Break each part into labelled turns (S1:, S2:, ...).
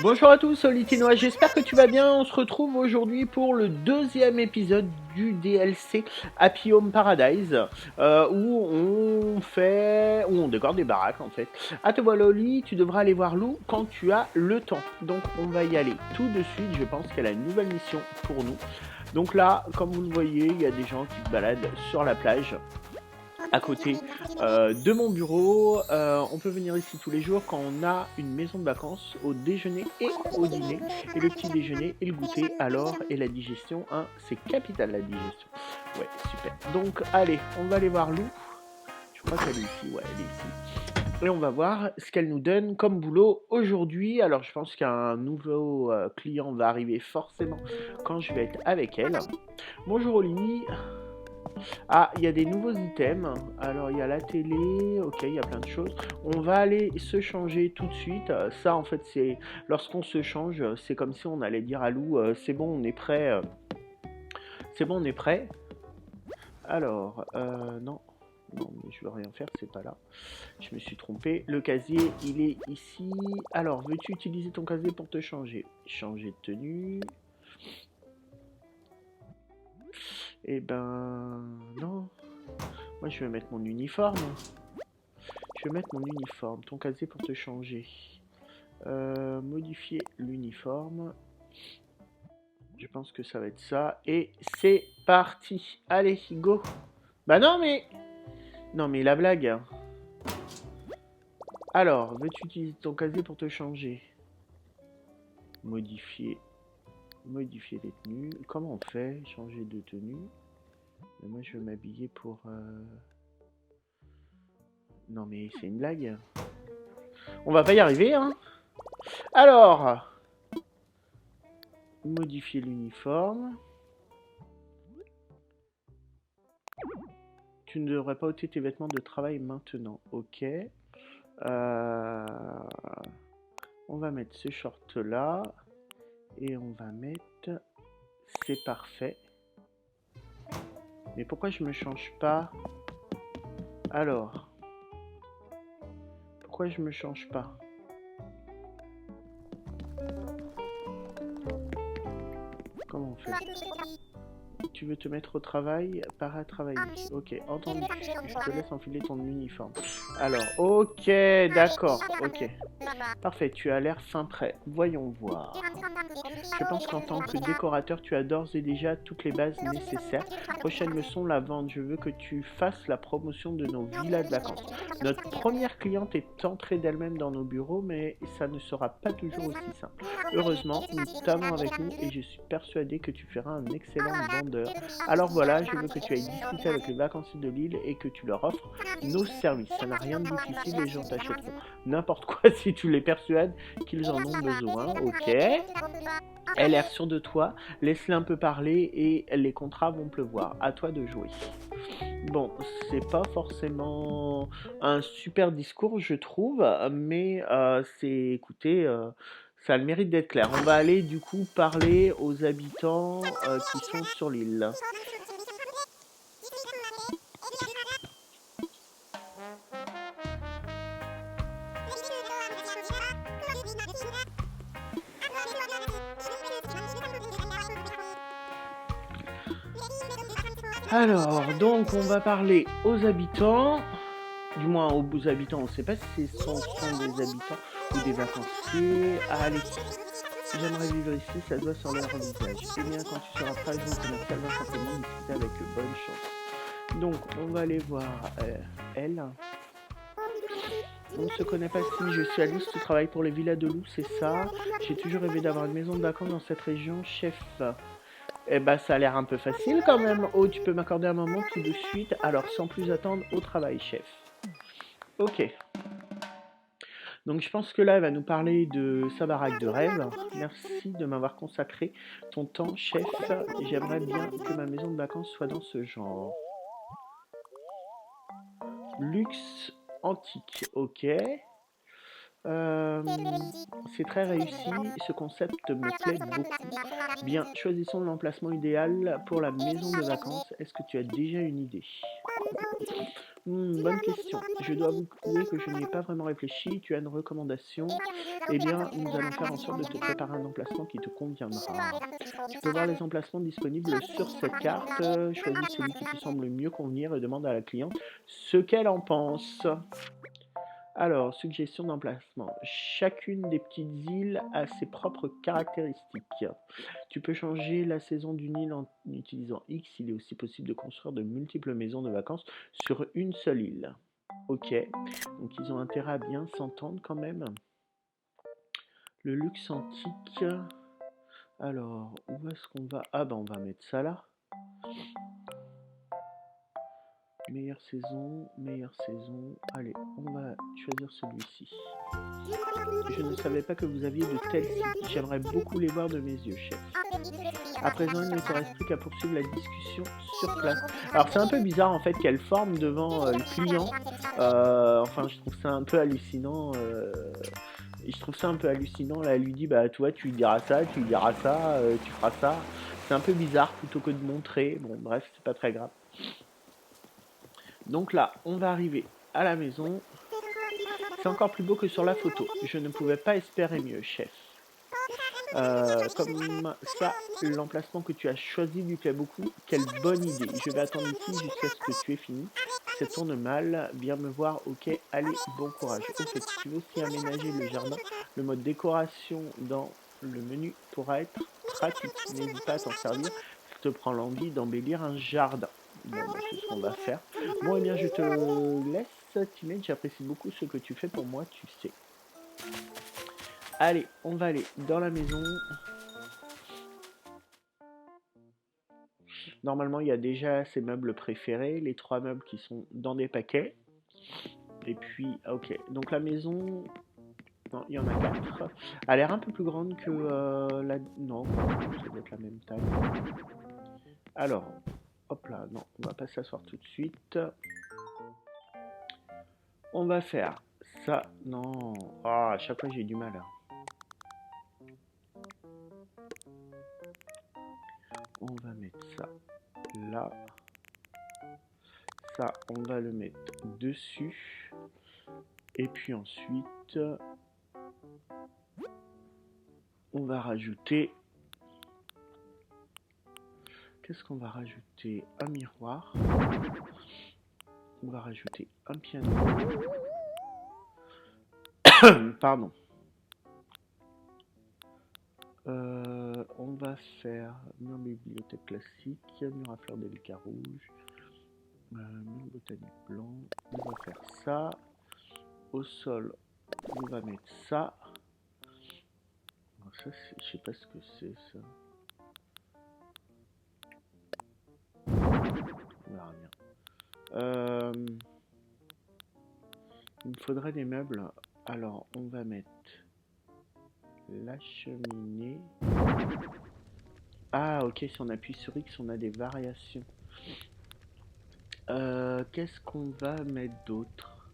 S1: Bonjour à tous, Litinois, j'espère que tu vas bien. On se retrouve aujourd'hui pour le deuxième épisode du DLC Happy Home Paradise, où on décore des baraques en fait. À te voilà au lit, tu devras aller voir Lou quand tu as le temps. Donc on va y aller tout de suite, je pense qu'elle a une nouvelle mission pour nous. Donc là, comme vous le voyez, il y a des gens qui se baladent sur la plage à côté de mon bureau. On peut venir ici tous les jours quand on a une maison de vacances au déjeuner et au dîner. Et le petit déjeuner et le goûter alors et la digestion, hein, c'est capital la digestion. Ouais, super. Donc allez, on va aller voir Lou. Je crois qu'elle est ici, ouais, elle est ici. Et on va voir ce qu'elle nous donne comme boulot aujourd'hui. Alors je pense qu'un nouveau client va arriver forcément quand je vais être avec elle. Bonjour Oli. Ah, il y a des nouveaux items. Alors, il y a la télé. Ok, il y a plein de choses. On va aller se changer tout de suite. Ça, en fait, c'est lorsqu'on se change, c'est comme si on allait dire à Lou, c'est bon, on est prêt. C'est bon, on est prêt. Alors, non. Non, mais je veux rien faire, c'est pas là. Je me suis trompé. Le casier, il est ici. Alors, veux-tu utiliser ton casier pour te changer? Changer de tenue. Eh ben, non. Moi, je vais mettre mon uniforme. Je vais mettre mon uniforme, ton casier pour te changer. Modifier l'uniforme. Je pense que ça va être ça. Et c'est parti. Allez, go. Bah non mais... Non mais la blague. Alors, veux-tu utiliser ton casier pour te changer? Modifier. Modifier les tenues. Comment on fait? Changer de tenue. Mais moi je vais m'habiller pour... Non mais c'est une blague. On va pas y arriver hein. Alors... Modifier l'uniforme. Tu ne devrais pas ôter tes vêtements de travail maintenant. Ok. On va mettre ce short là. Et on va mettre... C'est parfait. Mais pourquoi je me change pas? Alors. Pourquoi je me change pas? Comment on fait? Tu veux te mettre au travail? Para travailler. Ok, entendu. Je te laisse enfiler ton uniforme. Alors, ok, d'accord. Ok. Parfait, tu as l'air fin prêt. Voyons voir. Je pense qu'en tant que décorateur, tu as d'ores et déjà toutes les bases nécessaires. Prochaine leçon, la vente. Je veux que tu fasses la promotion de nos villas de vacances. Notre première cliente est entrée d'elle-même dans nos bureaux, mais ça ne sera pas toujours aussi simple. Heureusement, nous t'avons avec nous et je suis persuadé que tu feras un excellent vendeur. Alors voilà, je veux que tu ailles discuter avec les vacanciers de l'île et que tu leur offres nos services. Ça n'a rien de difficile, les gens t'achèteront n'importe quoi si tu les persuades qu'ils en ont besoin. Ok. Elle a l'air sûre de toi, laisse-les un peu parler et les contrats vont pleuvoir. À toi de jouer. Bon, c'est pas forcément un super discours, je trouve, mais c'est, écoutez, ça a le mérite d'être clair. On va aller du coup parler aux habitants qui sont sur l'île. Alors, donc on va parler aux habitants, du moins aux habitants, on ne sait pas si ce sont des habitants ou des vacanciers. Allez, j'aimerais vivre ici, ça doit sur leur visage. Eh bien, quand tu seras prêt, je commercial va simplement discuter avec eux. Bonne chance. Donc, on va aller voir elle. On ne se connaît pas si je suis Alice, tu travailles pour les villas de loups, c'est ça? J'ai toujours rêvé d'avoir une maison de vacances dans cette région, chef. Eh ben, ça a l'air un peu facile quand même. Oh, tu peux m'accorder un moment tout de suite? Alors, sans plus attendre, au travail, chef. Ok. Donc, je pense que là, elle va nous parler de sa baraque de rêve. Merci de m'avoir consacré ton temps, chef. J'aimerais bien que ma maison de vacances soit dans ce genre. Luxe antique, ok. C'est très réussi, ce concept me plaît beaucoup. Bien, choisissons l'emplacement idéal pour la maison de vacances. Est-ce que tu as déjà une idée? Bonne question. Je dois vous avouer que je n'y ai pas vraiment réfléchi. Tu as une recommandation? Eh bien, nous allons faire en sorte de te préparer un emplacement qui te conviendra. Tu peux voir les emplacements disponibles sur cette carte. Choisis celui qui te semble mieux convenir et demande à la cliente ce qu'elle en pense. Alors, suggestion d'emplacement. Chacune des petites îles a ses propres caractéristiques. Tu peux changer la saison d'une île en utilisant X. Il est aussi possible de construire de multiples maisons de vacances sur une seule île. Ok, donc ils ont intérêt à bien s'entendre quand même. Le luxe antique. Alors, où est-ce qu'on va? Ah ben on va mettre ça là. Meilleure saison, meilleure saison. Allez, on va choisir celui-ci. Je ne savais pas que vous aviez de tels sites. J'aimerais beaucoup les voir de mes yeux, chef. À présent, il ne te reste plus qu'à poursuivre la discussion sur place. Alors, c'est un peu bizarre en fait qu'elle forme devant le client. Enfin, je trouve ça un peu hallucinant. Je trouve ça un peu hallucinant. Là, elle lui dit, bah, toi, tu lui diras ça, tu lui diras ça, tu feras ça. C'est un peu bizarre plutôt que de montrer. Bon, bref, c'est pas très grave. Donc là, on va arriver à la maison. C'est encore plus beau que sur la photo. Je ne pouvais pas espérer mieux, chef. Comme ça, l'emplacement que tu as choisi lui plaît beaucoup. Quelle bonne idée. Je vais attendre ici jusqu'à ce que tu aies fini. Ça tourne mal. Viens me voir. Ok, allez, bon courage. Au fait, si tu veux aussi aménager le jardin, le mode décoration dans le menu pourra être pratique. N'hésite pas à t'en servir si te prend l'envie d'embellir un jardin. Bon, bah, c'est ce qu'on va faire. Bon, eh bien, je te laisse, Timette. J'apprécie beaucoup ce que tu fais pour moi, tu sais. Allez, on va aller dans la maison. Normalement, il y a déjà ses meubles préférés, les 3 meubles qui sont dans des paquets. Et puis, ok. Donc la maison, non, il y en a 4. Elle a l'air un peu plus grande que la... Non, ça doit être la même taille. Alors, hop là, non, on va pas s'asseoir tout de suite. On va faire ça. Non, ah, à chaque fois j'ai du mal. On va mettre ça là. Ça, on va le mettre dessus. Et puis ensuite, on va rajouter... Qu'est-ce qu'on va rajouter? Un miroir. On va rajouter un piano. Pardon. On va faire une bibliothèque classique, mur à fleurs délicat rouge, mur botanique blanc. On va faire ça. Au sol, on va mettre ça. Alors ça, je sais pas ce que c'est ça. On verra bien. Il me faudrait des meubles. Alors, on va mettre la cheminée. Ah, ok, si on appuie sur X, on a des variations. Qu'est-ce qu'on va mettre d'autre?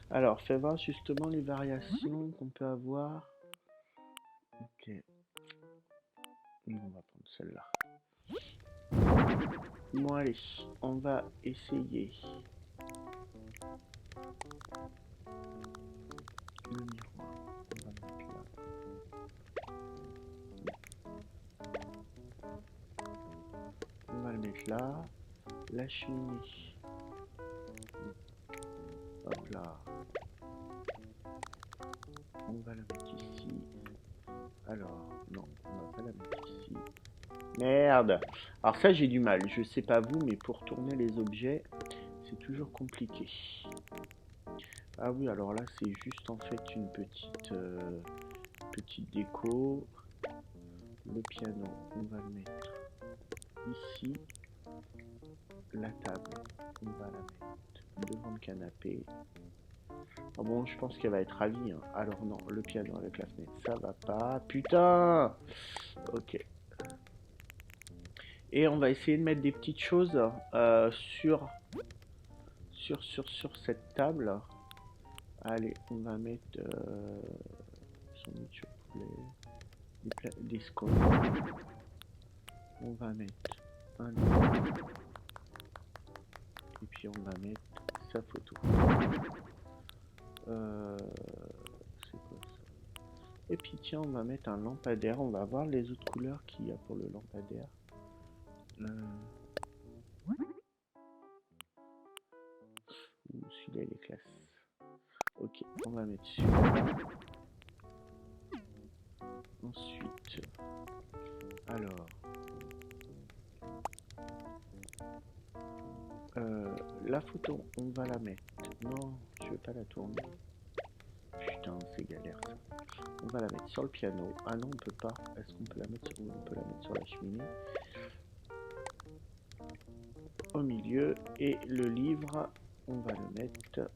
S1: Alors, fais voir justement les variations qu'on peut avoir. Ok. On va prendre celle-là. Bon, allez, on va essayer. Le miroir, on va mettre là. On va le mettre là. La cheminée. Hop là. On va la mettre ici. Alors, non, on va pas la mettre ici. Merde! Alors ça, j'ai du mal. Je sais pas vous, mais pour tourner les objets, c'est toujours compliqué. Ah oui, alors là, c'est juste en fait une petite déco. Le piano, on va le mettre ici. La table, on va la mettre devant le canapé. Ah bon, je pense qu'elle va être ravie. Hein. Alors non, le piano avec la fenêtre, ça va pas. Putain! Ok. Et on va essayer de mettre des petites choses sur cette table. Allez, on va mettre sandwich au poulet, des scones. On va mettre un livre. Et puis on va mettre sa photo. C'est quoi ça? Et puis tiens, on va mettre un lampadaire. On va voir les autres couleurs qu'il y a pour le lampadaire. Celui-là il est classe. Ok, on va mettre celui-là. Ensuite, alors, la photo, on va la mettre. Non, je veux pas la tourner. Putain, c'est galère ça. On va la mettre sur le piano. Ah non, on peut pas. Est-ce qu'on peut la mettre sur... On peut la mettre sur la cheminée. Au milieu. Et le livre, on va le mettre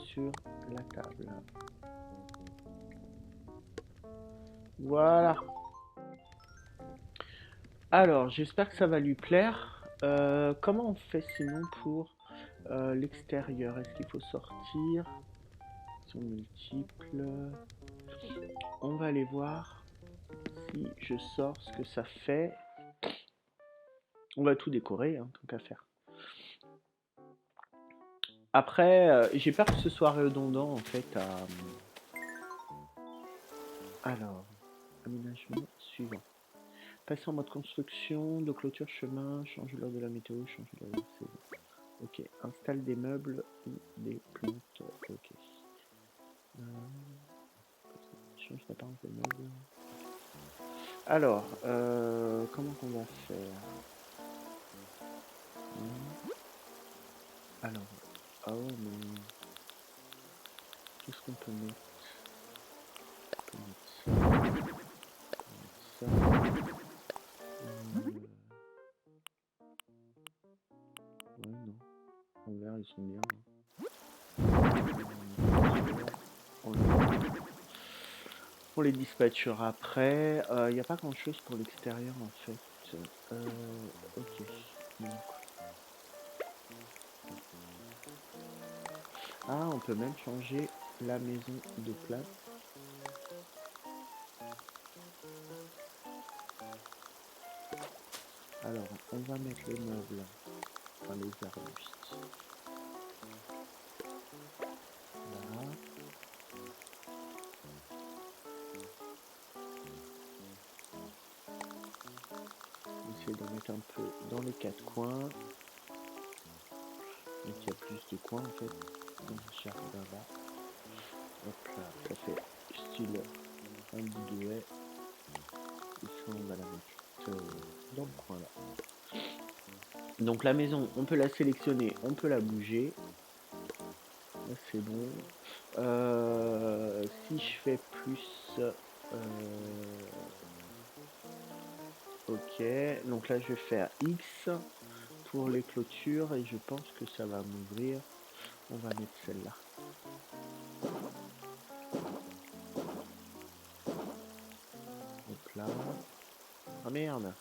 S1: sur la table. Voilà. Alors, j'espère que ça va lui plaire. Comment on fait sinon pour l'extérieur? Est-ce qu'il faut sortir? Sont multiples. On va aller voir si je sors ce que ça fait. On va tout décorer, hein, tant qu'à faire. Après, j'ai peur que ce soit redondant en fait. Alors, aménagement suivant. Passer en mode construction, de clôture chemin, changer l'heure de la météo, changer l'heure de la saison. Ok, installe des meubles ou des plantes. Ok. Change l'apparence des meubles. Alors, comment qu'on va faire? Alors, ah ouais, mais qu'est-ce qu'on peut mettre? On peut mettre ça. Ouais, non. En vert, ils sont bien. On les dispatchera après. Il n'y a pas grand chose pour l'extérieur en fait. Ok. Donc. Ah, on peut même changer la maison de place. Alors, on va mettre les meubles, enfin les arbustes. Voilà. Essayer d'en mettre un peu dans les quatre coins. Donc il y a plus de coins en fait dans le jardin là. Hop là, ça fait style un bidouet. Et ça on va la mettre dans le coin là. Donc la maison, on peut la sélectionner, on peut la bouger. Là c'est bon. Si je fais plus... ok, donc là je vais faire X pour les clôtures et je pense que ça va m'ouvrir. On va mettre celle-là. Donc là... Ah merde.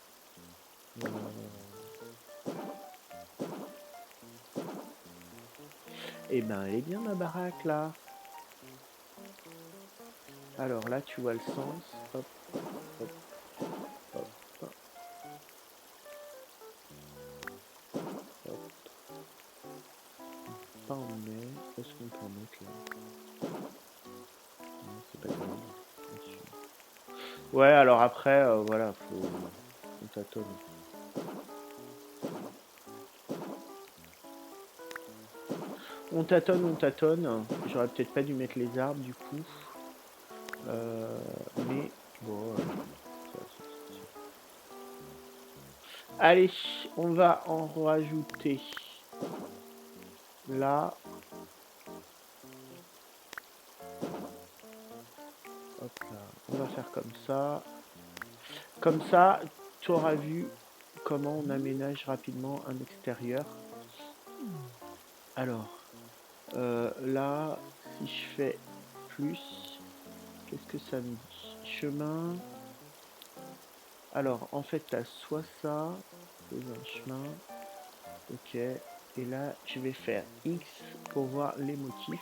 S1: Eh ben elle est bien ma baraque là. Alors là tu vois le sens. Hop, hop, hop, hop. Hop. Pas en mai. Est-ce qu'on peut en mettre là? Non, c'est pas grave. Ouais, alors après, voilà, faut... On tâtonne. On tâtonne, on tâtonne. J'aurais peut-être pas dû mettre les arbres du coup. Mais bon. Allez, on va en rajouter là. Hop là. On va faire comme ça. Comme ça, tu auras vu comment on aménage rapidement un extérieur. Alors, là, si je fais plus, qu'est-ce que ça me dit? Chemin. Alors, en fait, tu as soit ça, c'est un chemin. Ok. Et là, je vais faire X pour voir les motifs.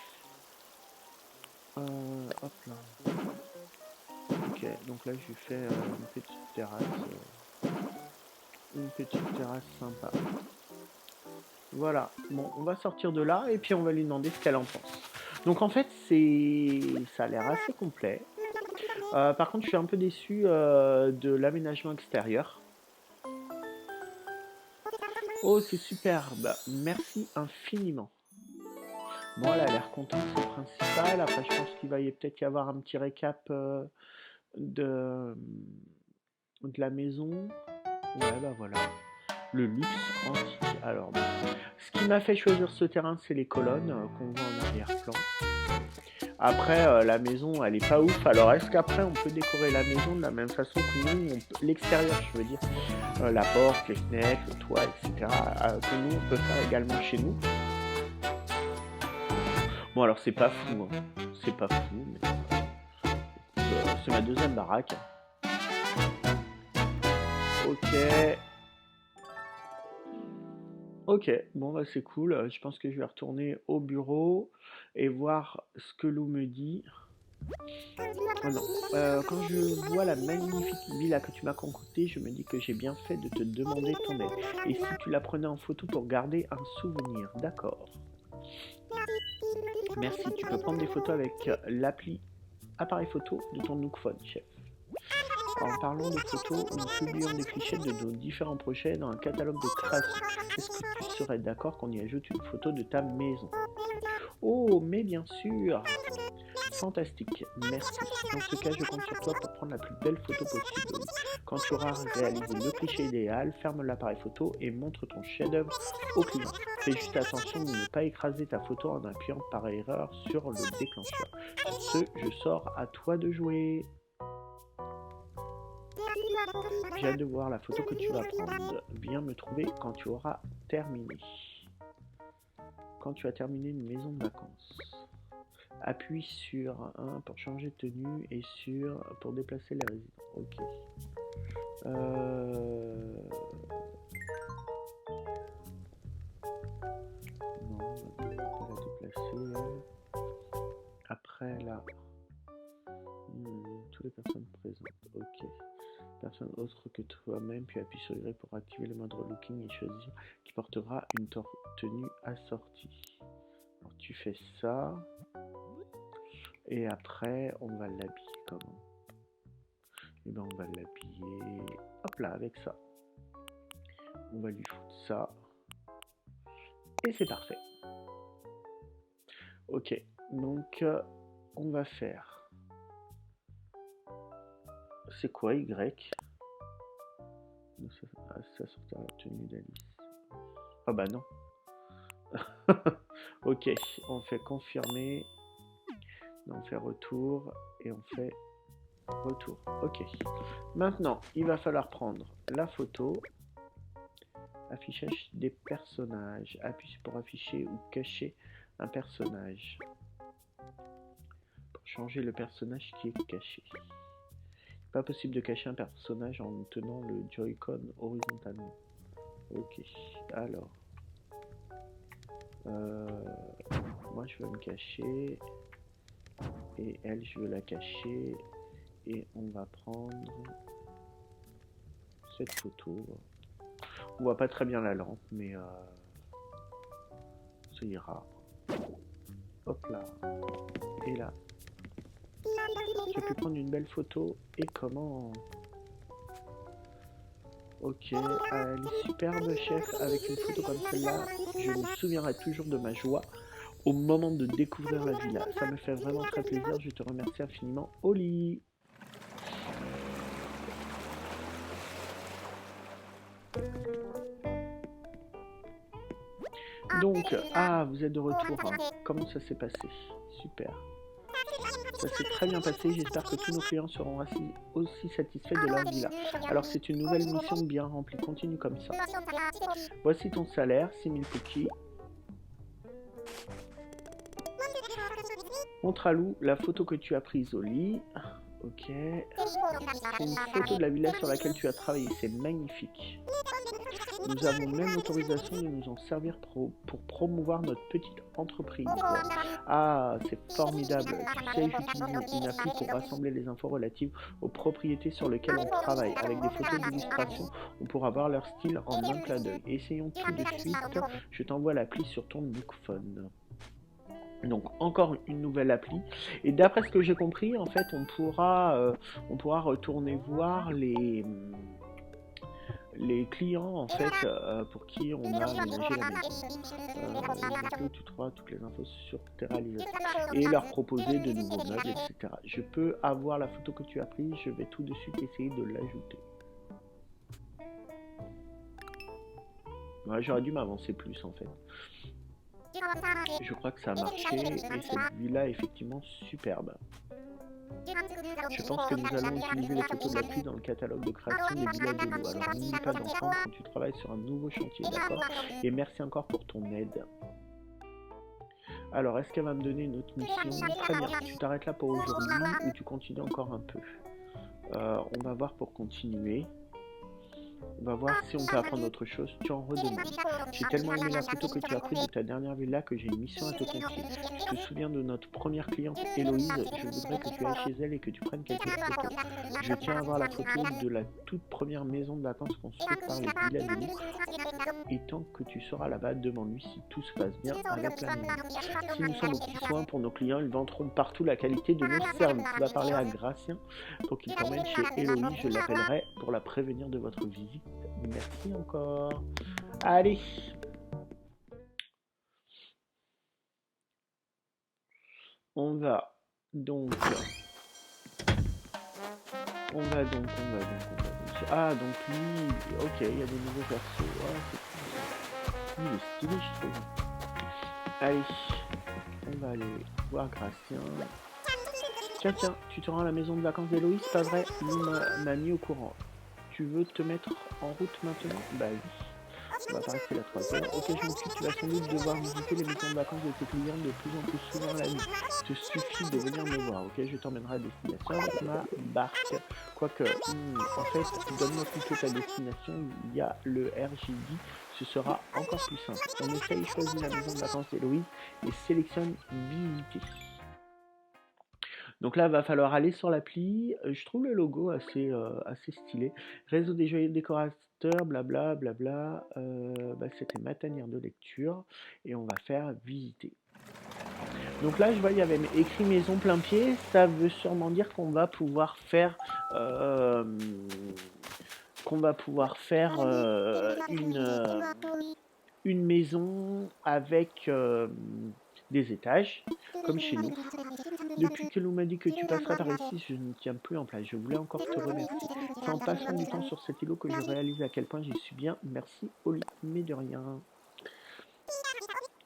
S1: Hop là. Ok, donc là, je fais une petite terrasse. Une petite terrasse sympa. Voilà, bon, on va sortir de là et puis on va lui demander ce qu'elle en pense. Donc en fait, ça a l'air assez complet. Par contre, je suis un peu déçu de l'aménagement extérieur. Oh, c'est super, bah, merci infiniment. Bon, elle a l'air contente, c'est le principal. Après, je pense qu'il va peut-être y avoir un petit récap de, de la maison. Ouais, bah voilà. Le luxe antique. Alors, bon. Ce qui m'a fait choisir ce terrain, c'est les colonnes qu'on voit en arrière-plan. Après, la maison, elle est pas ouf. Alors, est-ce qu'après, on peut décorer la maison de la même façon que nous, l'extérieur, je veux dire, la porte, les fenêtres, le toit, etc., que nous, on peut faire également chez nous. Bon, alors, c'est pas fou, hein. C'est pas fou, mais c'est ma deuxième baraque. Ok. Ok, bon bah c'est cool. Je pense que je vais retourner au bureau et voir ce que Lou me dit. Ah non. Quand je vois la magnifique villa que tu m'as concoctée, je me dis que j'ai bien fait de te demander ton aide. Et si tu la prenais en photo pour garder un souvenir, d'accord. Merci, tu peux prendre des photos avec l'appli appareil photo de ton Nook Phone, chef. En parlant de photos, nous publions des clichés de nos différents projets dans un catalogue de création. Est-ce que tu serais d'accord qu'on y ajoute une photo de ta maison? Oh, mais bien sûr! Fantastique, merci. Dans ce cas, je compte sur toi pour prendre la plus belle photo possible. Quand tu auras réalisé le cliché idéal, ferme l'appareil photo et montre ton chef-d'œuvre au client. Fais juste attention de ne pas écraser ta photo en appuyant par erreur sur le déclencheur. Sur ce, je sors, à toi de jouer. J'ai hâte de voir la photo que tu vas prendre. Viens me trouver quand tu auras terminé. Quand tu as terminé une maison de vacances. Appuie sur 1 pour changer de tenue et sur pour déplacer les résidents. Ok. Non, on va pas la déplacer. Après là, toutes les personnes présentes. Ok. Personne autre que toi-même, puis appuie sur Y pour activer le mode relooking et choisir qui portera une tenue assortie. Alors tu fais ça. Et après, on va l'habiller comment? Et ben on va l'habiller, hop là, avec ça. On va lui foutre ça. Et c'est parfait. Ok, donc on va faire... C'est quoi Y? Ça sortira la tenue d'Alice. Ah bah non. Ok, on fait confirmer. On fait retour et on fait retour. Ok. Maintenant, il va falloir prendre la photo. Affichage des personnages. Appuie pour afficher ou cacher un personnage. Pour changer le personnage qui est caché. Pas possible de cacher un personnage en tenant le Joy-Con horizontalement. Ok. Alors. Moi je veux me cacher. Et elle, je veux la cacher. Et on va prendre cette photo. On voit pas très bien la lampe, mais ça ira. Hop là. Et là. J'ai pu prendre une belle photo. Et comment? Ok, elle est superbe, chef. Avec une photo comme celle-là, je me souviendrai toujours de ma joie au moment de découvrir la villa. Ça me fait vraiment très plaisir. Je te remercie infiniment, Oli. Donc, ah, vous êtes de retour. Hein. Comment ça s'est passé? Super. Ça s'est très bien passé. J'espère que tous nos clients seront aussi satisfaits de leur villa. Alors, c'est une nouvelle mission bien remplie. Continue comme ça. Voici ton salaire, 6000 cookies. Montre à Lou la photo que tu as prise au lit. Ok. C'est une photo de la villa sur laquelle tu as travaillé. C'est magnifique. Nous avons même l'autorisation de nous en servir pour promouvoir notre petite entreprise. Ah, c'est formidable. Tu sais, j'utilise une appli pour rassembler les infos relatives aux propriétés sur lesquelles on travaille. Avec des photos d'illustration, on pourra voir leur style en un clin d'œil. Essayons tout de suite. Je t'envoie l'appli sur ton Bookphone. Donc encore une nouvelle appli, et d'après ce que j'ai compris, en fait on pourra retourner voir les clients en fait pour qui on a aménagé la maison. Tu trouveras toutes les infos sur tes réalisateurs et leur proposer de nouveaux meubles, etc. Je peux avoir la photo que tu as prise, je vais tout de suite essayer de l'ajouter. Ouais, j'aurais dû m'avancer plus en fait. Je crois que ça a marché et cette villa est effectivement superbe. Je pense que nous allons utiliser les photos de l'appli dans le catalogue de création des villas de l'eau. Alors n'oublie pas d'en prendre quand tu travailles sur un nouveau chantier, d'accord? Et merci encore pour ton aide. Alors, est-ce qu'elle va me donner une autre mission? Très bien, tu t'arrêtes là pour aujourd'hui ou tu continues encore un peu? On va voir pour continuer. On va voir si on peut apprendre autre chose. Tu en redemandes. J'ai tellement aimé la photo que tu as prise de ta dernière villa que j'ai une mission à te confier. Tu te souviens de notre première cliente, Héloïse? Je voudrais que tu ailles chez elle et que tu prennes quelques photos. Je tiens à voir la photo de la toute première maison de vacances construite par les villas de l'eau. Et tant que tu seras là-bas, demande-lui si tout se passe bien avec la maison. Si nous sommes au petit soin pour nos clients, ils vanteront partout la qualité de nos services. Tu vas parler à Gratien pour qu'il t'emmène chez Héloïse. Je l'appellerai pour la prévenir de votre visite. Merci encore. Allez. On va donc. Ah, donc lui. Ok, il y a des nouveaux persos. Ah, il est stylé, je trouve. Allez. On va aller voir Gratien. Tiens, tu te rends à la maison de vacances d'Héloïse, pas vrai? Lui m'a mis au courant. Tu veux te mettre en route maintenant? Bah oui. On va pas rester là 3 heures. Ok, je m'occupe, tu vas sans doute devoir visiter les maisons de vacances de tes clients de plus en plus souvent la nuit. Il te suffit de venir me voir, ok? Je t'emmènerai à destination avec ma barque. Quoique, en fait, donne-moi plutôt ta destination via le RJD. Ce sera encore plus simple. On essaye, choisis la maison de vacances d'Héloïse et sélectionne visiter. Donc là, il va falloir aller sur l'appli. Je trouve le logo assez stylé. Réseau des joyeux décorateurs, blabla, blabla. C'était ma tanière de lecture. Et on va faire visiter. Donc là, je vois, il y avait écrit maison plein pied. Ça veut sûrement dire qu'on va pouvoir faire... une maison avec des étages, comme chez nous. Depuis que l'on m'a dit que tu passerais par ici, je ne tiens plus en place. Je voulais encore te remercier. C'est en passant du temps sur cet îlot que je réalise à quel point j'y suis bien. Merci, Oli, mais de rien.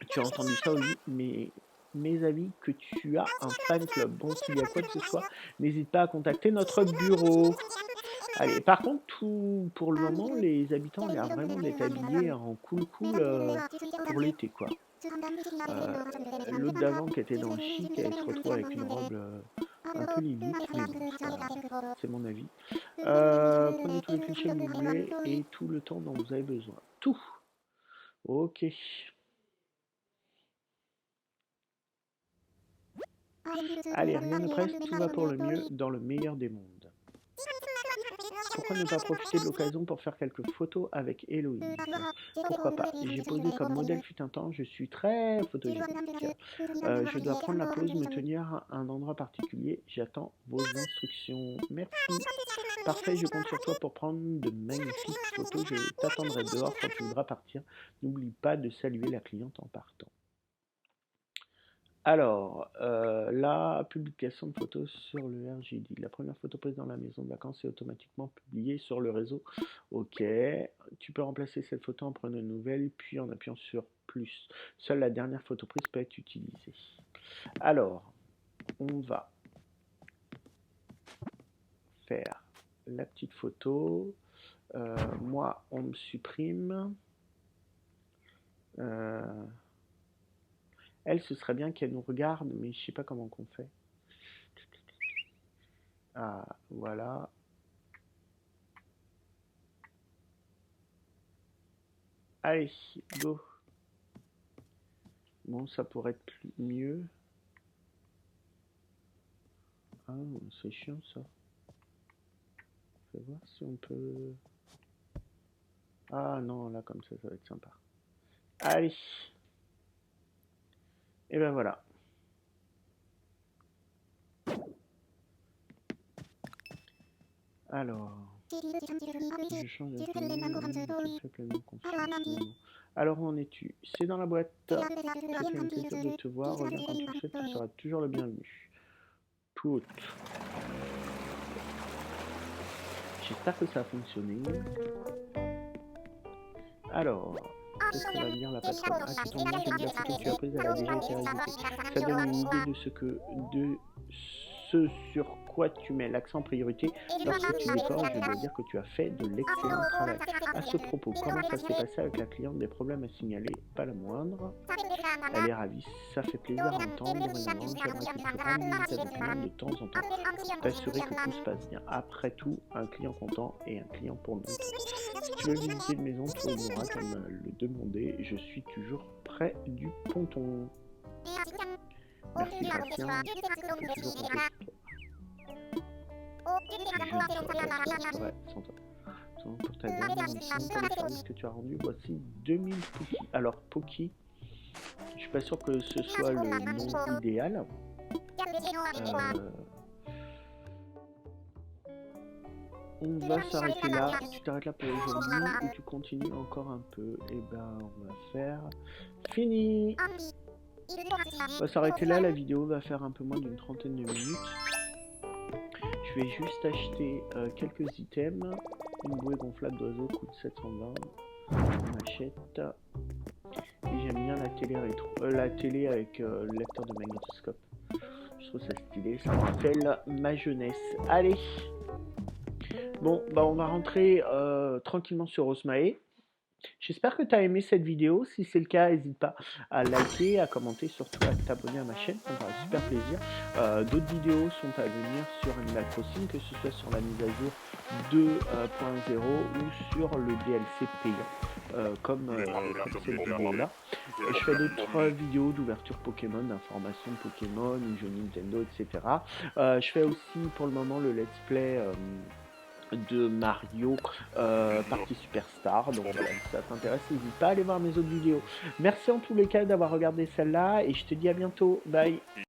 S1: Tu as entendu ça, Oli, mais mes avis que tu as un fan club. Bon, s'il y a quoi que ce soit, n'hésite pas à contacter notre bureau. Allez, par contre, pour le moment, les habitants ont l'air vraiment d'être habillés en cool pour l'été, quoi. L'autre d'avant qui était dans le chic, elle se retrouve avec une robe un peu limite, mais bon, c'est mon avis. Prenez tous les clichés que vous voulez et tout le temps dont vous avez besoin. Tout. Ok. Allez, rien ne presse, tout va pour le mieux dans le meilleur des mondes. Pourquoi ne pas profiter de l'occasion pour faire quelques photos avec Héloïse? Pourquoi pas? J'ai posé comme modèle fut un temps, je suis très photogénique. Je dois prendre la pause, me tenir à un endroit particulier. J'attends vos instructions. Merci. Parfait, je compte sur toi pour prendre de magnifiques photos. Je t'attendrai dehors quand tu voudras partir. N'oublie pas de saluer la cliente en partant. Alors, la publication de photos sur le RJD. La première photo prise dans la maison de vacances est automatiquement publiée sur le réseau. Ok. Tu peux remplacer cette photo en prenant une nouvelle, puis en appuyant sur plus. Seule la dernière photo prise peut être utilisée. Alors, on va faire la petite photo. Moi, on me supprime. Elle, ce serait bien qu'elle nous regarde, mais je sais pas comment qu'on fait. Ah, voilà. Allez, go. Bon, ça pourrait être mieux. Ah, c'est chiant ça. Je vais voir si on peut... Ah non, là comme ça va être sympa. Allez. Et ben voilà. Alors... Je change de tenue, je fais pleinement confiance. Alors où en es-tu? C'est dans la boîte. C'était un plaisir de te voir. Reviens quand tu le souhaites, tu seras toujours le bienvenu. Tout. J'espère que ça a fonctionné. Alors, qu'est-ce que va dire la patronne? Ah, c'est ton nom, j'ai déjà que tu as prise, elle a déjà été révisée. Ça donne une idée de ce sur quoi tu mets l'accent en priorité lorsque tu décores. Je dois dire que tu as fait de l'excellent travail. À ce propos, comment ça s'est passé avec la cliente? Des problèmes à signaler? Pas la moindre. Elle est ravie, ça fait plaisir à entendre. Dorénavant, j'aimerais que tu rendes visite à la cliente de temps en temps pour t'assurer que tout se passe bien. Après tout, un client content et un client pour nous. Si tu veux visiter une maison, tu m'auras qu'à me le demander. Je suis toujours près du ponton. Merci Bastien, je suis toujours compter sur toi. Ouais, sans toi. Pour ta dernière mission, pour le service que tu as rendu, voici 2000 Poki. Alors Poki, je suis pas sûr que ce soit le nom idéal. On va s'arrêter là. Tu t'arrêtes là pour aujourd'hui ou tu continues encore un peu? Et ben on va faire fini. On va s'arrêter là, la vidéo va faire un peu moins d'une trentaine de minutes. Je vais juste acheter quelques items. Une bouée gonflable d'oiseau coûte 720. On achète. Et j'aime bien la télé rétro, la télé avec le lecteur de magnétoscope. Je trouve ça stylé, ça me rappelle ma jeunesse. Allez. Bon, bah on va rentrer tranquillement sur Osmae. J'espère que tu as aimé cette vidéo. Si c'est le cas, n'hésite pas à liker, à commenter, surtout à t'abonner à ma chaîne. Ça me fera super plaisir. D'autres vidéos sont à venir sur Animal Crossing, que ce soit sur la mise à jour 2.0 ou sur le DLC payant, comme cette vidéo-là. Je fais d'autres vidéos d'ouverture Pokémon, d'information de Pokémon, jeux Nintendo, etc. Je fais aussi pour le moment le let's play de Mario Party Superstar. Donc voilà, si ça t'intéresse, n'hésite pas à aller voir mes autres vidéos. Merci en tous les cas d'avoir regardé celle-là et je te dis à bientôt. Bye.